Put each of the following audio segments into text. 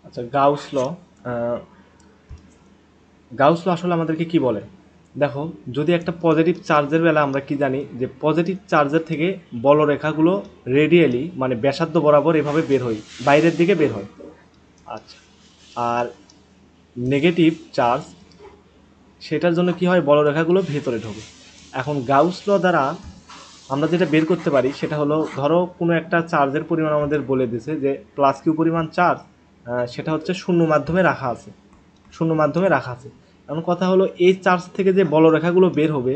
আচ্ছা, গাউস ল আসলে আমাদেরকে কি বলে? দেখো, যদি একটা পজিটিভ চার্জের বেলা আমরা কি জানি যে পজিটিভ চার্জের থেকে বলরেখাগুলো রেডিয়ালি মানে ব্যাসার্ধ বরাবর এভাবে বের হয়, বাইরের দিকে বের হয়। আচ্ছা, আর নেগেটিভ চার্জ সেটার জন্য কি হয়, বলরেখাগুলো ভেতরে ঢোকে। এখন গাউস ল দ্বারা আমরা যেটা বের করতে পারি সেটা হলো, ধরো কোনো একটা চার্জের পরিমাণ আমাদের বলে দিছে যে প্লাস কিউ পরিমাণ চার্জ, সেটা হচ্ছে শূন্য মাধ্যমে রাখা আছে, শূন্য মাধ্যমে রাখা আছে। এখন কথা হলো, এই চার্জ থেকে যে বলরেখাগুলো বের হবে,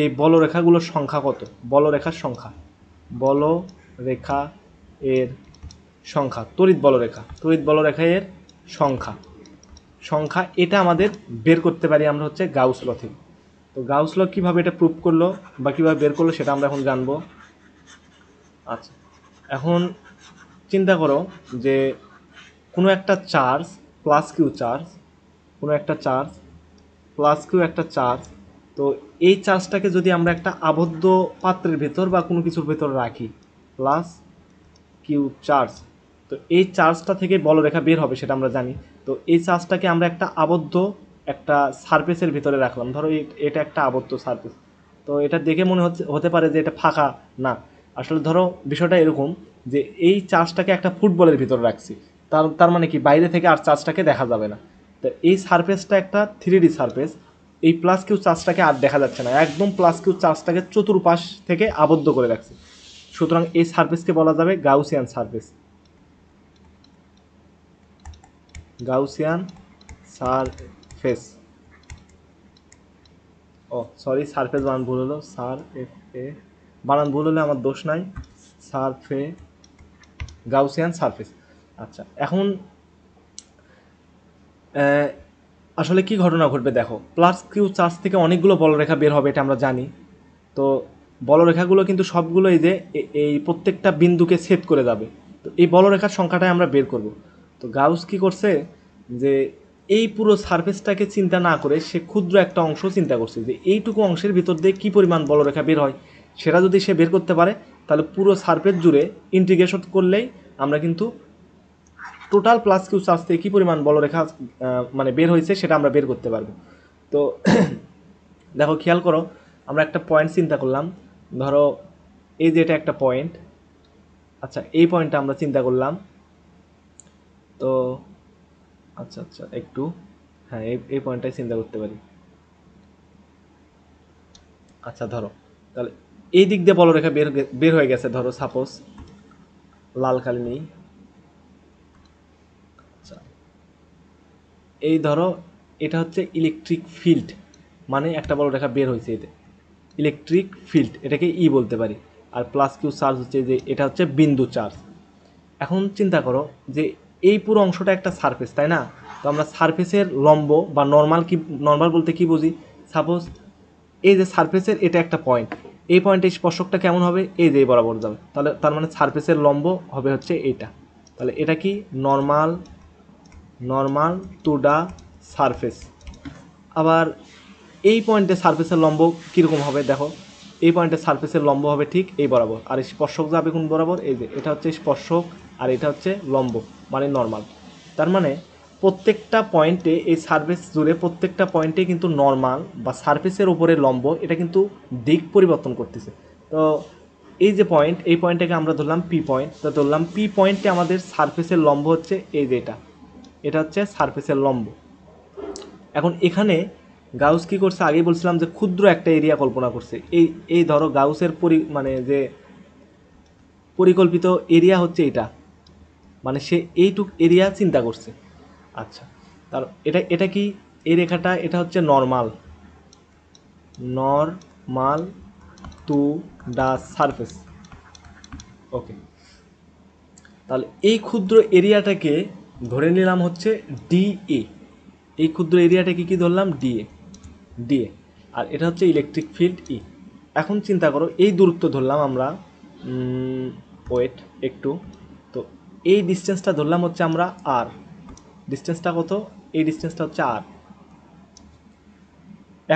এই বলরেখাগুলোর সংখ্যা কত, বলরেখার সংখ্যা, বলরেখা এর সংখ্যা, তড়িৎ বলরেখা এর সংখ্যা সংখ্যা এটা আমাদের বের করতে পারি আমরা হচ্ছে গাউস ল থেকে। তো গাউস ল কীভাবে এটা প্রুভ করলো বা কীভাবে বের করলো সেটা আমরা এখন জানবো। আচ্ছা, এখন চিন্তা করো যে কোনো একটা চার্জ প্লাস কিউ চার্জ, কোনো একটা চার্জ প্লাস কিউ একটা চার্জ, তো এই চার্জটাকে যদি আমরা একটা আবদ্ধ পাত্রের ভেতর বা কোনো কিছুর ভেতর রাখি, প্লাস কিউ চার্জ, তো এই চার্জটা থেকে বলরেখা বের হবে সেটা আমরা জানি। তো এই চার্জটাকে আমরা একটা আবদ্ধ একটা সারফেসের ভিতরে রাখলাম, ধরো এটা একটা আবদ্ধ সারফেস। তো এটা দেখে মনে হতে পারে যে এটা ফাঁকা। না, আসলে ধরো বিষয়টা এরকম যে এই চার্জটাকে একটা ফুটবলের ভিতরে রাখছি, তার মানে কি বাইরে থেকে আর চার্জটাকে দেখা যাবে না। তো এই সারফেসটা একটা 3D সারফেস, এই প্লাস কিউ চার্জটাকে আর দেখা যাচ্ছে না, একদম প্লাস কিউ চার্জটাকে চতুর্পাশ থেকে আবদ্ধ করে রাখছে। সুতরাং এই সারফেসকে বলা যাবে গাউসিয়ান সারফেস, গাউসিয়ান সারফেস। ও সরি, সারফেস বানান ভুল হলো, সার এফ এ বানান ভুল হলে আমার দোষ নাই, সারফে গাউসিয়ান সারফেস। আচ্ছা, এখন আসলে কি ঘটনা ঘটবে দেখো, প্লাস কিউ চার্জ থেকে অনেকগুলো বলরেখা বের হবে এটা আমরা জানি। তো বলরেখাগুলো কিন্তু সবগুলো এই যে এই প্রত্যেকটা বিন্দুকে ছেদ করে যাবে। তো এই বলরেখার সংখ্যাটাই আমরা বের করব। তো গাউস কি করছে যে এই পুরো সারফেসটাকে চিন্তা না করে সে ক্ষুদ্র একটা অংশ চিন্তা করছে যে এইটুকু অংশের ভিতর দিয়ে কী পরিমাণ বলরেখা বের হয়, সেটা যদি সে বের করতে পারে তাহলে পুরো সারফেস জুড়ে ইন্টিগ্রেশন করলেই আমরা কিন্তু টোটাল প্লাস কিউ চার্জ থেকে কী পরিমাণ বলরেখা মানে বের হয়েছে সেটা আমরা বের করতে পারবো। তো দেখো, খেয়াল করো, আমরা একটা পয়েন্ট চিন্তা করলাম, ধরো এই যে এটা একটা পয়েন্ট। আচ্ছা, এই পয়েন্টটা আমরা চিন্তা করলাম। তো আচ্ছা আচ্ছা একটু, হ্যাঁ এই পয়েন্টটাই চিন্তা করতে পারি। আচ্ছা ধরো, তাহলে এই দিক দিয়ে বলরেখা বের হয়ে গেছে, ধরো সাপোজ লাল কালি নেই। আচ্ছা, এই ধরো এটা হচ্ছে ইলেকট্রিক ফিল্ড, মানে একটা বলরেখা বের হয়েছে এতে ইলেকট্রিক ফিল্ড, এটাকে ই বলতে পারি। আর প্লাস কিউ চার্জ হচ্ছে যে এটা হচ্ছে বিন্দু চার্জ। এখন চিন্তা করো যে এই পুরো অংশটা একটা সারফেস, তাই না? তো আমরা সারফেসের লম্ব বা নর্মাল, কি নর্মাল বলতে কি বুঝি, সাপোজ এই যে সারফেসের এটা একটা পয়েন্ট, এই পয়েন্টে স্পর্শকটা কেমন হবে, এই যে বরাবর যাবে, তাহলে তার মানে সারফেসের লম্ব হবে হচ্ছে এইটা। তাহলে এটা কি normal, normal to the surface. আবার এই পয়েন্টে সারফেসের লম্ব কীরকম হবে দেখো, এই পয়েন্টে সারফেসের লম্ব হবে ঠিক এই বরাবর, আর স্পর্শক যাবে কোন বরাবর, এই যে এটা হচ্ছে স্পর্শক আর এটা হচ্ছে লম্ব মানে নর্মাল। তার মানে প্রত্যেকটা পয়েন্টে এই সারফেস জুড়ে প্রত্যেকটা পয়েন্টে কিন্তু নর্মাল বা সারফেসের উপরে লম্ব এটা কিন্তু দিক পরিবর্তন করতেছে। তো এই যে পয়েন্ট, এই পয়েন্টটাকে আমরা ধরলাম পি পয়েন্ট, তো ধরলাম পি পয়েন্টে আমাদের সারফেসের লম্ব হচ্ছে এই যে এটা, এটা হচ্ছে সারফেসের লম্ব। এখন এখানে গাউস কি করছে, আগেই বলছিলাম যে ক্ষুদ্র একটা এরিয়া কল্পনা করছে। এই এই ধরো গাউসের মানে যে পরিকল্পিত এরিয়া হচ্ছে এটা, মানে সে এইটুক এরিয়া চিন্তা করছে। আচ্ছা, তার এটা এটা কি, এই রেখাটা এটা হচ্ছে normal, normal to the surface. Okay, তাহলে এই ক্ষুদ্র এরিয়াটাকে ধরে নিলাম হচ্ছে ডিএ, এই ক্ষুদ্র এরিয়াটাকে কি ধরলাম, ডিএ, ডিএ। আর এটা হচ্ছে ইলেকট্রিক ফিল্ড ই। এখন চিন্তা করো, এই দূরত্ব ধরলাম আমরা, ওয়েট একটু, তো এই ডিস্টেন্সটা ধরলাম হচ্ছে আমরা আর, ডিস্টেন্সটা কত, এই ডিস্টেন্সটা হচ্ছে আর।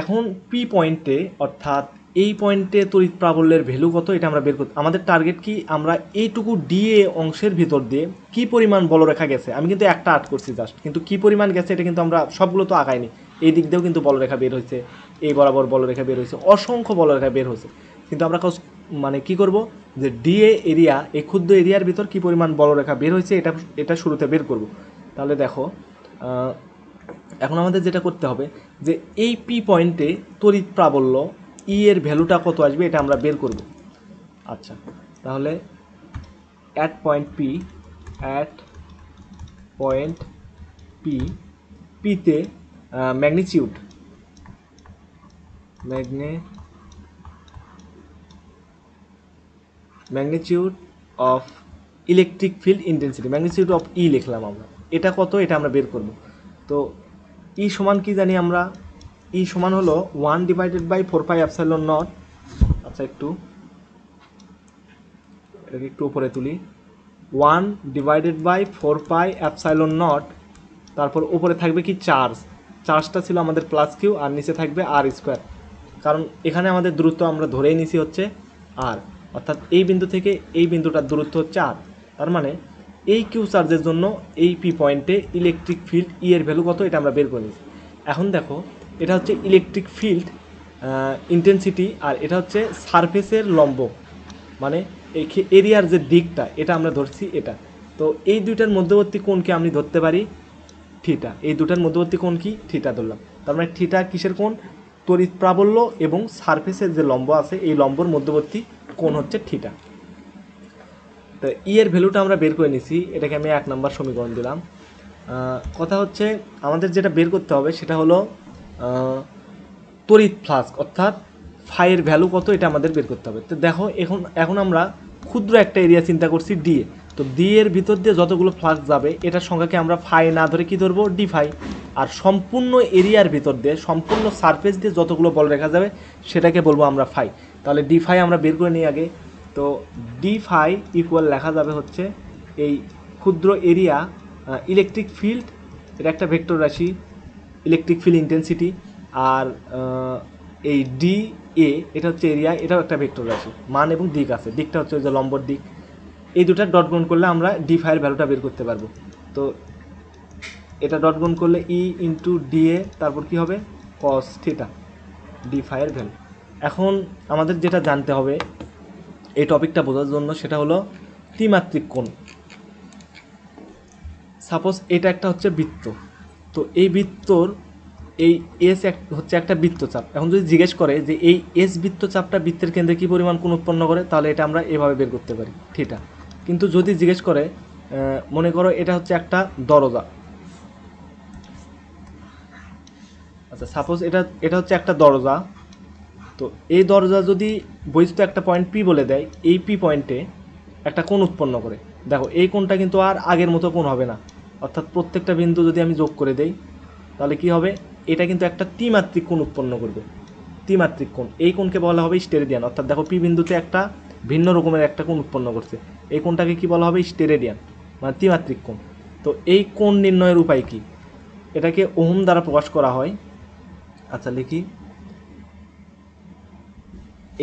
এখন পি পয়েন্টে অর্থাৎ এই পয়েন্টে তড়িৎ প্রাবল্যের ভ্যালু কত এটা আমরা বের করতে, আমাদের টার্গেট কি আমরা এইটুকু ডিএ অংশের ভিতর দিয়ে কি পরিমাণ বলরেখা গেছে, আমি কিন্তু একটা আট করছি জাস্ট, কিন্তু কি পরিমাণ গেছে এটা কিন্তু আমরা সবগুলো তো আঁকাইনি, এই দিক দিয়েও কিন্তু বলরেখা বের হয়েছে, এই বরাবর বলরেখা বের হয়েছে, অসংখ্য বলরেখা বের হয়েছে, কিন্তু আমরা মানে কি করব যে ডিএ এরিয়া, এই ক্ষুদ্র এরিয়ার ভিতর কি পরিমাণ বলরেখা বের হয়েছে এটা এটা শুরুতে বের করব। তাহলে দেখো এখন আমাদের যেটা করতে হবে যে এই পি পয়েন্টে তড়িৎ প্রাবল্য ই এর ভ্যালুটা কত আসবে এটা আমরা বের করব। আচ্ছা, তাহলে অ্যাট পয়েন্ট পি পিতে magnitude of electric field intensity, magnitude of E লিখলাম আমরা, এটা কত এটা আমরা বের করব। তো ই সমান কি জানি আমরা, ই সমান হলো 1/4πε0। আচ্ছা এটাকে একটু উপরে তুলি, 1/4πε0, তারপর উপরে থাকবে কি চার্জটা ছিল আমাদের প্লাস কিউ, আর নিচে থাকবে আর স্কোয়ার, কারণ এখানে আমাদের দূরত্ব আমরা ধরেই নিছি হচ্ছে আর, অর্থাৎ এই বিন্দু থেকে এই বিন্দুটার দূরত্ব হচ্ছে আর, তার মানে এই কিউ চার্জের জন্য এই পি পয়েন্টে ইলেকট্রিক ফিল্ড ই এর ভ্যালু কত এটা আমরা বের করে নিয়েছি। এখন দেখো এটা হচ্ছে ইলেকট্রিক ফিল্ড ইন্টেন্সিটি, আর এটা হচ্ছে সারফেসের লম্ব, মানে এই এরিয়ার যে দিকটা এটা আমরা ধরছি এটা। তো এই দুইটার মধ্যবর্তী কোণকে আমি ধরতে পারি থিটা, এই দুটার মধ্যবর্তী কোণ কি থিটা ধরলাম, তার মানে থিটা কিসের কোণ, তড়িৎ প্রাবল্য এবং সারফেসের যে লম্ব আছে এই লম্বর মধ্যবর্তী কোণ হচ্ছে থিটা। তো ই এর ভ্যালুটা আমরা বের করে নিছি, এটাকে আমি 1 নম্বর সমীকরণ দিলাম। কথা হচ্ছে আমাদের যেটা বের করতে হবে সেটা হলো তড়িৎ ফ্লাক্স, অর্থাৎ ফাইয়ের ভ্যালু কত এটা আমাদের বের করতে হবে। তো দেখো এখন আমরা ক্ষুদ্র একটা এরিয়া চিন্তা করছি ডি এ, তো ডি এর ভিতর দিয়ে যতগুলো ফ্লাক্স যাবে এটার সংখ্যাকে আমরা ফাই না ধরে কি ধরবো, ডি ফাই, আর সম্পূর্ণ এরিয়ার ভিতর দিয়ে সম্পূর্ণ সারফেস দিয়ে যতগুলো বল রেখা যাবে সেটাকে বলবো আমরা ফাই। তাহলে ডি ফাই আমরা বের করে নিই আগে, তো ডি ফাই ইকুয়াল লেখা যাবে হচ্ছে এই ক্ষুদ্র এরিয়া ইলেকট্রিক ফিল্ড, এটা একটা ভেক্টর রাশি, ইলেকট্রিক ফিল্ড ইন্টেন্সিটি, আর এই ডি এ এটা হচ্ছে এরিয়া, এটাও একটা ভেক্টর রাশি, মান এবং দিক আছে, দিকটা হচ্ছে যে লম্বর দিক, এই দুটা ডট গুণ করলে আমরা ডি ফাইয়ের ভ্যালুটা বের করতে পারবো। তো এটা ডট গুণ করলে ই ইন্টু ডি এ, তারপর কি হবে কস থিটা, ডি ফাইয়ের ভ্যালু। এখন আমাদের যেটা জানতে হবে এই টপিকটা বোঝার জন্য সেটা হলো ত্রিমাত্রিক কোণ। সাপোজ এটা একটা হচ্ছে বৃত্ত, তো এই বৃত্তর এই এস হচ্ছে একটা বৃত্তচাপ। এখন যদি জিজ্ঞেস করে যে এই এস বৃত্তচাপটা বৃত্তের কেন্দ্রে কী পরিমাণ কোণ উৎপন্ন করে, তাহলে এটা আমরা এভাবে বের করতে পারি থিটা। কিন্তু যদি জিজ্ঞেস করে মনে করো এটা হচ্ছে একটা দরজা, আচ্ছা সাপোজ এটা হচ্ছে একটা দরজা, তো এই দরজা যদি বৈশিষ্ট একটা পয়েন্ট পি বলে দেয়, এই পি পয়েন্টে একটা কোণ উৎপন্ন করে, দেখো এই কোণটা কিন্তু আর আগের মতো কোণ হবে না, অর্থাৎ প্রত্যেকটা বিন্দু যদি আমি যোগ করে দেই তাহলে কি হবে, এটা কিন্তু একটা ত্রিমাত্রিক কোণ উৎপন্ন করবে। ত্রিমাত্রিক কোণ, এই কোণকে বলা হবে স্টেরেডিয়ান, অর্থাৎ দেখো পি বিন্দুতে একটা ভিন্ন রকমের একটা কোণ উৎপন্ন করছে, এই কোণটাকে কি বলা হবে স্টেরেডিয়ান, মানে ত্রিমাত্রিক কোণ। তো এই কোণ নির্ণয়ের উপায় কি, এটাকে ওহম দ্বারা প্রকাশ করা হয়। আচ্ছা লিখি,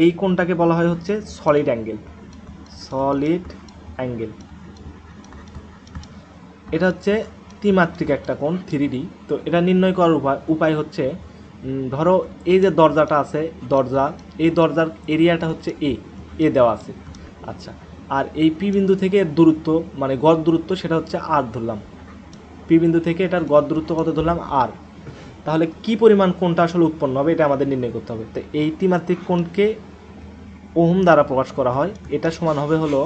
এই কোণটাকে বলা হয় হচ্ছে সলিড অ্যাঙ্গেল, এটা হচ্ছে ত্রিমাত্রিক একটা কোণ 3D। তো এটা নির্ণয় করার উপায় হচ্ছে, ধরো এই যে দরজাটা আছে, এই দরজার এরিয়াটা হচ্ছে এ দেওয়া আছে, আচ্ছা, আর এই পি বিন্দু থেকে দূরত্ব মানে গড় দূরত্ব সেটা হচ্ছে আর ধরলাম, পি বিন্দু থেকে এটার গড় দূরত্ব কত ধরলাম আর, তাহলে কি পরিমাণ কোণটা আসলে উৎপন্ন হবে এটা আমাদের নির্ণয় করতে হবে। তো এই ত্রিমাত্রিক কোণকে ওহম দ্বারা প্রকাশ করা হয়, এটা সমান হবে হলো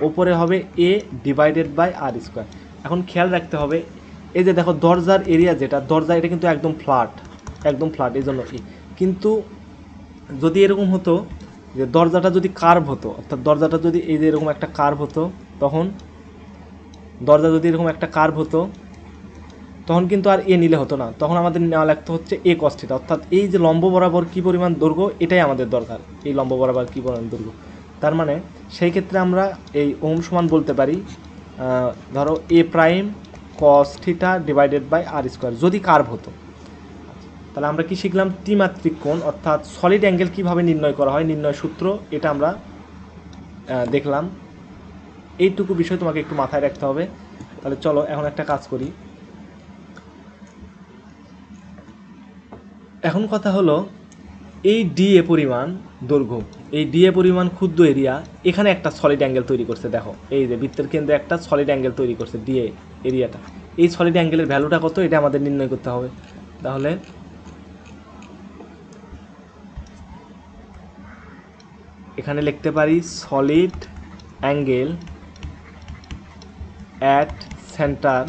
ওপরে হবে এ ডিভাইডেড বাই আর স্কোয়ার। এখন খেয়াল রাখতে হবে এই যে দেখো দরজার এরিয়া যেটা দরজা এটা কিন্তু একদম ফ্ল্যাট, এই জন্য কিন্তু যদি এরকম হতো যে দরজাটা যদি কার্ভ হতো, অর্থাৎ দরজাটা যদি এই যে এরকম একটা কার্ভ হতো, তখন দরজা যদি এরকম একটা কার্ভ হতো তখন কিন্তু আর এ নিলে হতো না, তখন আমাদের নেওয়া লাগতো হচ্ছে এ কস থিটা, অর্থাৎ এই যে লম্ব বরাবর কী পরিমাণ দৈর্ঘ্য এটাই আমাদের দরকার, এই লম্ব বরাবর কী পরিমাণ দৈর্ঘ্য। তার মানে সেই ক্ষেত্রে আমরা এই ওহম সমান বলতে পারি ধরো A prime cos theta divided by R square যদি কার্ভ হতো। তাহলে আমরা কি শিখলাম? ত্রিমাত্রিক কোণ অর্থাৎ সলিড অ্যাঙ্গেল কীভাবে নির্ণয় করা হয়, নির্ণয় সূত্র, এটা আমরা দেখলাম। এইটুকু বিষয় তোমাকে একটু মাথায় রাখতে হবে। তাহলে চলো এখন একটা কাজ করি। এখন কথা হলো, এই ডিএ পরিমাণ দৈর্ঘ্য, এই ডিএ পরিমাণ ক্ষুদ্র এরিয়া এখানে একটা সলিড অ্যাঙ্গেল তৈরি করছে। দেখো এই যে বৃত্তের কেন্দ্রে একটা সলিড অ্যাঙ্গেল তৈরি করছে ডিএ এরিয়াটা। এই সলিড অ্যাঙ্গেলের ভ্যালুটা কত, এটা আমাদের নির্ণয় করতে হবে। তাহলে এখানে লিখতে পারি সলিড অ্যাঙ্গেল অ্যাট সেন্টার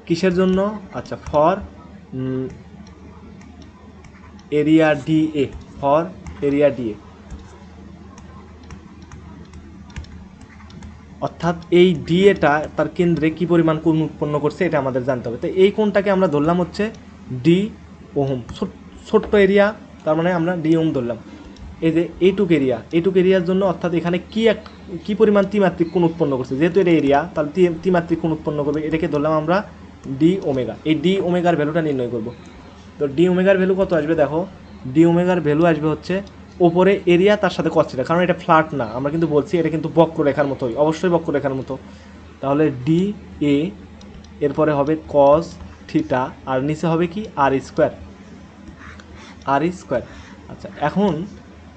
কিসের জন্য? আচ্ছা, for area DA, for area DA. অর্থাৎ এই ডিএটা তার কেন্দ্রে কি পরিমাণ কোণ উৎপন্ন করছে এটা আমাদের জানতে হবে। তো এই কোণটাকে আমরা ধরলাম হচ্ছে ডি ওহম, ছোট্ট এরিয়া, তার মানে আমরা ডি ওহম ধরলাম। এই যে এইটুক এরিয়ার জন্য অর্থাৎ এখানে কি পরিমাণ ত্রিমাত্রিক কোণ উৎপন্ন করছে, যেহেতু এটা এরিয়া তাহলে ত্রিমাত্রিক কোণ উৎপন্ন করবে, এটাকে ধরলাম আমরা ডি ওমেগা। এই ডি ওমেগার ভ্যালুটা নির্ণয় করব। তো ডি ওমেগার ভ্যালু কত আসবে? দেখো ডি ওমেগার ভ্যালু আসবে হচ্ছে ওপরে এরিয়া তার সাথে কস থিটা, কারণ এটা ফ্ল্যাট না, আমরা কিন্তু বলছি এটা কিন্তু বক্ররেখার মতোই, অবশ্যই বক্ররেখার মতো। তাহলে ডি এ, এরপরে হবে কস থিটা, আর নিচে হবে কি আর স্কোয়ার, আচ্ছা, এখন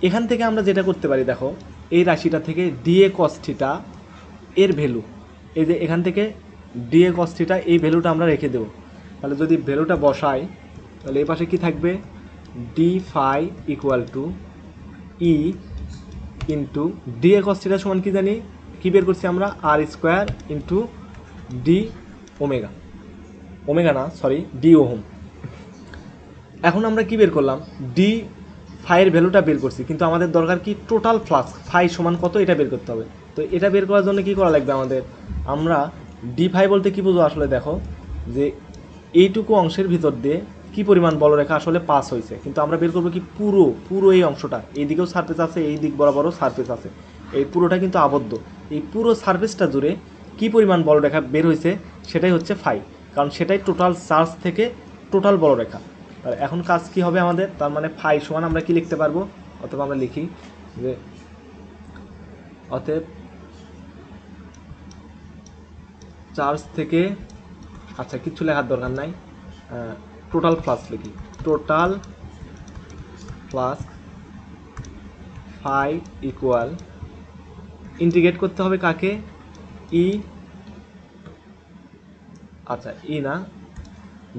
এখান থেকে আমরা যেটা করতে পারি, দেখো এই রাশিটা থেকে ডিএ কস থিটা এর ভ্যালু, এই যে এখান থেকে ডিএ কস থিটা এই ভ্যালুটা আমরা রেখে দেবো। তাহলে যদি ভ্যালুটা বসাই তাহলে এই পাশে কী থাকবে? D phi equal to E into D A cos theta সমান কি জানি, কী বের করছি আমরা? R square into D omega, D ohm. এখন আমরা কি বের করলাম? ডি ফাইয়ের ভ্যালুটা বের করছি, কিন্তু আমাদের দরকার কি? টোটাল ফ্লাক্স ফাই সমান কত এটা বের করতে হবে। তো এটা বের করার জন্য কি করা লাগবে আমাদের? আমরা ডি ফাই বলতে কি বুঝো আসলে? দেখো যে এইটুকু অংশের ভিতর দিয়ে কি পরিমাণ বলরেখা আসলে পাস হয়েছে, কিন্তু আমরা বের করবো কি পুরো এই অংশটা, এইদিকেও সারফেস আছে, এই দিক বরাবরও সারফেস আছে, এই পুরোটা কিন্তু আবদ্ধ, এই পুরো সারফেসটা জুড়ে কি পরিমাণ বলরেখা বের হয়েছে সেটাই হচ্ছে ফাই, কারণ সেটাই টোটাল চার্জ থেকে টোটাল বলরেখা। আর এখন কাজ কি হবে আমাদের? তার মানে ফাই সমান আমরা কি লিখতে পারবো? অথবা আমরা লিখি যে অতএব চার্জ থেকে, আচ্ছা কিছু লেখার দরকার নাই, টোটাল ফ্লাক্স লিখি, total flux phi equal, integrate করতে হবে কাকে? ই, আচ্ছা ই না,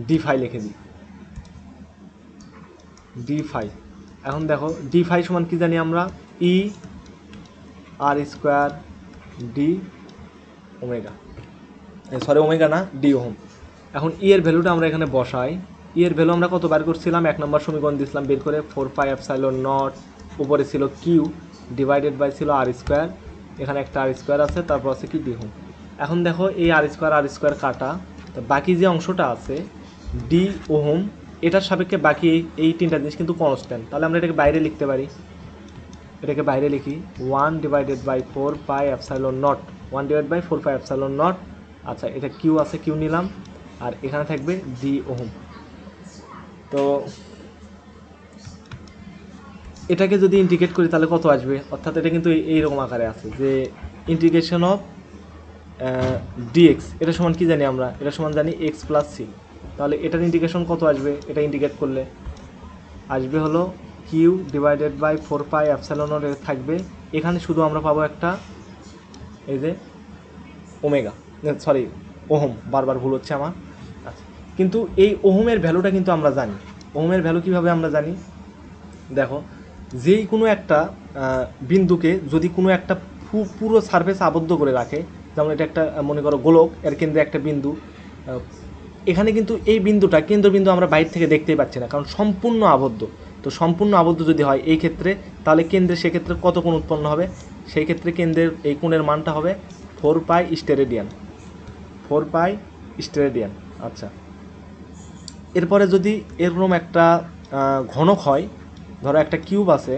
ডি ফাই লিখে দিই, ডি ফাই। এখন দেখো ডি ফাই সমান কি জানি আমরা? E R square D omega, sorry omega না, ডি ওহম। এখন ই এর ভ্যালুটা আমরা এখানে বসাই। ই এর ভ্যালু আমরা কত বার করছিলাম? 1 নম্বর সমীকরণ দিয়েছিলাম বের করে, 4 পাই এপসাইলন নট, উপরে ছিল কিউ ডিভাইডেড বাই ছিল আর স্কোয়ার, এখানে একটা আর স্কোয়ার আছে, তারপর আছে কি ডি ওহম। এখন দেখো এই আর স্কোয়ার কাটা, তো বাকি যে অংশটা আছে ডি ওহম, এটার সাপেক্ষে বাকি এই তিনটা জিনিস কিন্তু কনস্ট্যান্ট, তাহলে আমরা এটাকে বাইরে লিখতে পারি, এটাকে বাইরে লিখি 1 divided by 4 pi epsilon nought, 1 divide by 4 pi epsilon nought. আচ্ছা এটা কিউ আছে, কিউ নিলাম, আর এখানে থাকবে ডি ওহম। তো এটাকে যদি ইন্টিগ্রেট করি তাহলে কত আসবে? অর্থাৎ এটা কিন্তু এইরকম আকারে আছে যে ইন্টিগ্রেশন অফ ডিএক্স, এটা সমান কি জানি আমরা? এটা সমান জানি এক্স প্লাস সি। তাহলে এটার ইন্টিগ্রেশন কত আসবে? এটা ইন্টিগ্রেট করলে আসবে হলো Q divided by 4 pi epsilon nought থাকবে, এখানে শুধু আমরা পাবো একটা এই যে ওমেগা, সরি ওহম, বারবার ভুল হচ্ছে আমার। আচ্ছা, কিন্তু এই ওহমের ভ্যালুটা কিন্তু আমরা জানি। ওহমের ভ্যালু কীভাবে আমরা জানি? দেখো যেই কোনো একটা বিন্দুকে যদি কোনো একটা পুরো সারফেস আবদ্ধ করে রাখে, যেমন এটা একটা মনে করো গোলক, এর কেন্দ্রে একটা বিন্দু, এখানে কিন্তু এই বিন্দুটা কেন্দ্রবিন্দু আমরা বাইরে থেকে দেখতেই পাচ্ছি না, কারণ সম্পূর্ণ আবদ্ধ। তো সম্পূর্ণ আবদ্ধ যদি হয় এই ক্ষেত্রে, তাহলে কেন্দ্রে সেক্ষেত্রে কত কোণ উৎপন্ন হবে? সেই ক্ষেত্রে কেন্দ্রের এই কোণের মানটা হবে 4 পাই স্টেরেডিয়ান, 4 পাই স্টেরেডিয়ান। আচ্ছা, এরপরে যদি এরকম একটা ঘনক হয়, ধরো একটা কিউব আছে,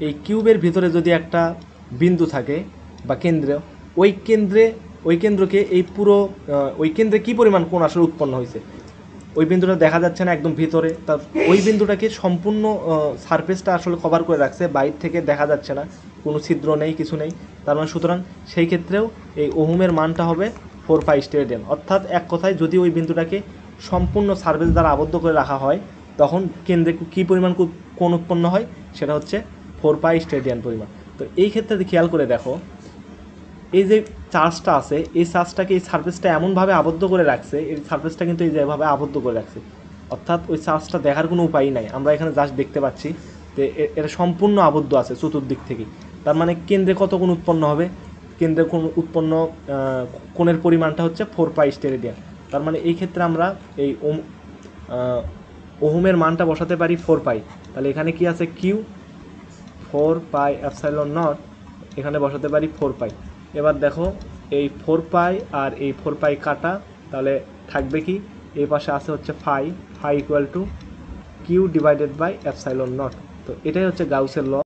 এই কিউবের ভিতরে যদি একটা বিন্দু থাকে বা কেন্দ্রে, ওই ওই কেন্দ্রকে এই পুরো ওই কেন্দ্রে কী পরিমাণ কোণ আসলে উৎপন্ন হয়েছে, ওই বিন্দুটা দেখা যাচ্ছে না একদম ভিতরে, তার ওই বিন্দুটাকে সম্পূর্ণ সারফেসটা আসলে কভার করে রাখছে, বাইর থেকে দেখা যাচ্ছে না, কোনো ছিদ্র নেই, কিছু নেই। তার মানে সুতরাং সেই ক্ষেত্রেও এই ওহমের মানটা হবে 4 পাই স্টেরেডিয়ান। অর্থাৎ এক কথায় যদি ওই বিন্দুটাকে সম্পূর্ণ সারফেস দ্বারা আবদ্ধ করে রাখা হয় তখন কেন্দ্রে কী পরিমাণ কোণ উৎপন্ন হয়, সেটা হচ্ছে 4 পাই স্টেরেডিয়ান পরিমাণ। তো এই ক্ষেত্রে খেয়াল করে দেখো, এই যে চার্জটা আছে এই চার্জটাকে এই সারফেসটা এমনভাবে আবদ্ধ করে রাখছে, এই সারফেসটা কিন্তু এই যেভাবে আবদ্ধ করে রাখছে, অর্থাৎ ওই চার্জটা দেখার কোনো উপায় নাই, আমরা এখানে জাস্ট দেখতে পাচ্ছি যে এটা সম্পূর্ণ আবদ্ধ আছে চতুর্দিক থেকে। তার মানে কেন্দ্রে কত কোণ উৎপন্ন হবে, কেন্দ্রে কোণ উৎপন্ন কোণের পরিমাণটা হচ্ছে 4 পাই স্টেরেডিয়ান। তার মানে এই ক্ষেত্রে আমরা এই ওহমের মানটা বসাতে পারি 4 পাই। তাহলে এখানে কি আছে, কিউ 4 পাই এপসাইলন নট, এখানে বসাতে পারি 4 পাই। এবার দেখো এই 4 পাই আর এই 4 পাই কাটা, তাহলে থাকবে কি, এই পাশে আছে হচ্ছে phi equal to Q divided by epsilon nought. তো এটাই হচ্ছে গাউসের ল।